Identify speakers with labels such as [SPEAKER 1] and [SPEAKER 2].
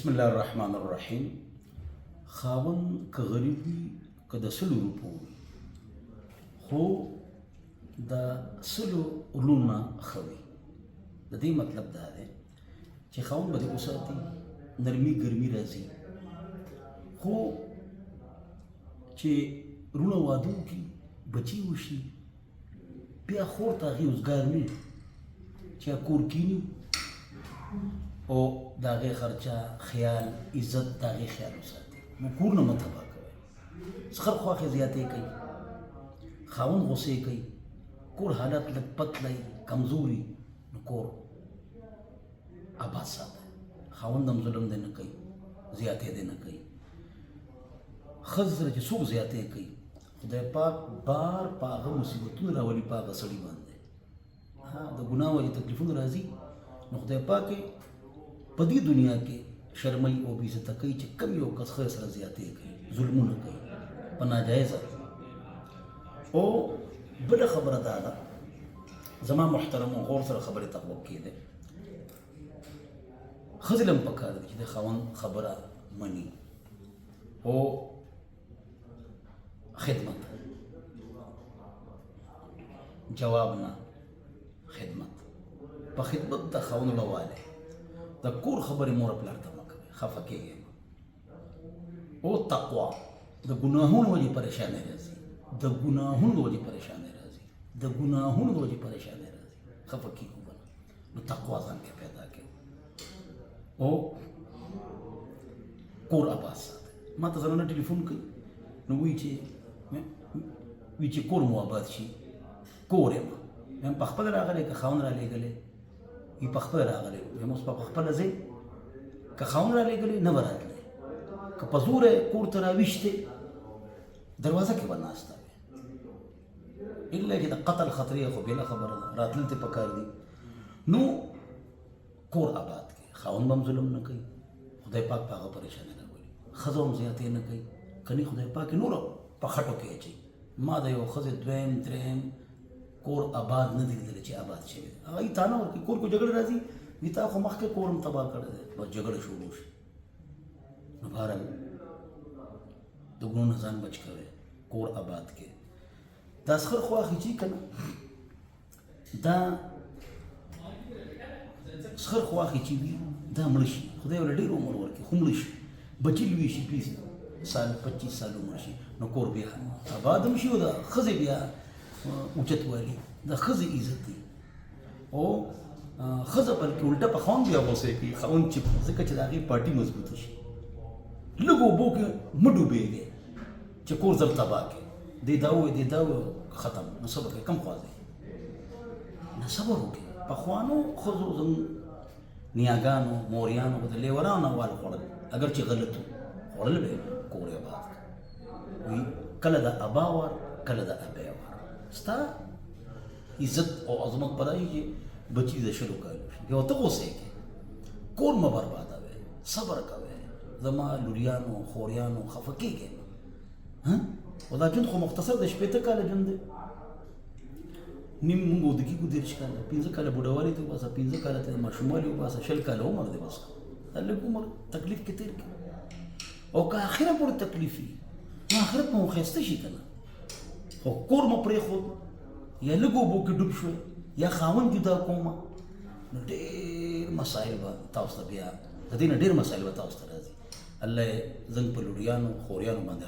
[SPEAKER 1] بسم الله الرحمن الرحیم. خاوند که غریب وي که د 100 روپو وي خو د 100 ورونو ښه وي. د دې مطلب دا دی چې خاوند به دې وساتي، نرمي ګرمي راځي، خو چې ورونه واده وکړي بچي وشي بیا خور ته هغې روزګار نه وي چې کور کیني او د هغې خرچه خیال عزت د هغې خیال وساتي. نو کورونه مه تباه کوئ. څخر خواښې زیاتې کوي، خاوند غصې کوي، کور حالت لږ پتلی کمزوري، نو کور آباد ساته. خاوند هم ظلم دی نه کوي، زیاتې دی نه کوي. ښځې سره چې څوک زیاتې کوي خدای پاک بار په هغه مصیبتونه راولي په هغه سړي باندې. د ګناه وجې تکلیفونه راځي، نو خدای پاک په دې دنیا کې شرمۍ او بېعزته کوي چې کم یو کس ښځې سره زیاتې کوي، ظلمونه کوي په ناجایزه. او بله خبره دا ده، زما محترمو غور سره خبرې ته غوږ کېدی، ښځې له هم پکار دي چې د خاوند خبره مني او خدمت، جواب نه خدمت. په خدمت د خاوند لوالی د کور خبرې مور پلار ته مه کوئ، خفه کېږئ. او تقوا د ګناهونو وجې پریشانۍ راځي، د ګناهونو وجې پریشانۍ راځي، د ګناهونو وجې پریشانۍ راځي، خفه کېږو به نه. نو تقوا ځان کې پیدا کړئ او کور آباد ساتئ. ما ته زنانه ټلیفون کوي نو وایي چې کور مو آباد شي. کور یم یم په خپله راغلی که خاوند رالېږلی وي په خپله راغلی یم اوس په خپله ځئ، که خاوند رالېږلی نه به راتلی، که په زوره کور ته راویشتې دروازه کې به ناسته وې، الا چې د قتل خطرې خو بېله خبره ده، راتلل ته پکار دي. نو کور آباد کړي، خاوند به هم ظلم نه کوي، خدای پاک په هغه پریشانۍ راولي، ښځه هم زیاتې نه کوي، کني خدای پاک یې نور په خټو کې اچوي. ما د یو ښځې دویم دریم کور آباد نه دی لیدلی چې آباد شوی دی. هغه یې تانه ورکوي، کور کو جګړه راځي وي تا خو مخکې کور هم تباه کړی دی، بس جګړه شروع شي. نو بهرحال د ګنو نه ځان بچ کوئ، کور آباد کې. دا سخر خو اخیچي که نه، دا سخر خو اخیچي وي دا مړه شي، خدای ورله ډېر عمر ورکړي خو مړه شي، بچي لوی شي 20 سال 25 سال عمر شي، نو کور بیا آباد هم شي او د ښځې بیا اوچت والي، د ښځې عزت دی. او ښځه بلکې الټه په خاوند بیا غوسې کوي، خاوند چې ځکه چې د هغې پارټي مضبوطه شي. لږ اوبو کې مه ډوبېږئ چې کور ځل تباه کړي، دې دا ووایي دې دا ووایي ختم. نو صبر کوئ، کم خوا ځئ، نه صبر وکړئ. پخوانو ښځو زموږ نیاګانو موریانو به د لیورانو وال خوړل، اگر چې غلط و خوړل به یې کور یې آباد کړ. وایي کله د ابا وار کله د ابۍ وار. ستا عزت او عظمت په دا وي چې بچي د 100 کالو شي، یو ته غوسې کې کور مه بربادوئ، صبر کوئ. زما لوریانو خوریانو خفه کېږئ نه. او دا ژوند خو مختصر د 15 کاله ژوند دی. نیم مونږ اوده کېږو 30 کاله، 15 کاله بوډاوالي ته وباسه، 15 کاله ته ماشوموالي وباسه، 20 کاله عمر دی بس. دا لږ عمر تکلیف کې تېر کړي. او که آخره پورې تکلیف وي نو آخرت به مو ښایسته شي که نه. خو کور مه پرېښود، یا لږ اوبو کې ډوب شوی، یا خاوند جدا کومه، نو ډېر مسایل به تاسو ته بیا د دې نه ډېر مسایل به تاسو ته راځي. الله یې زنګ په لوډیانو خوریانو باندې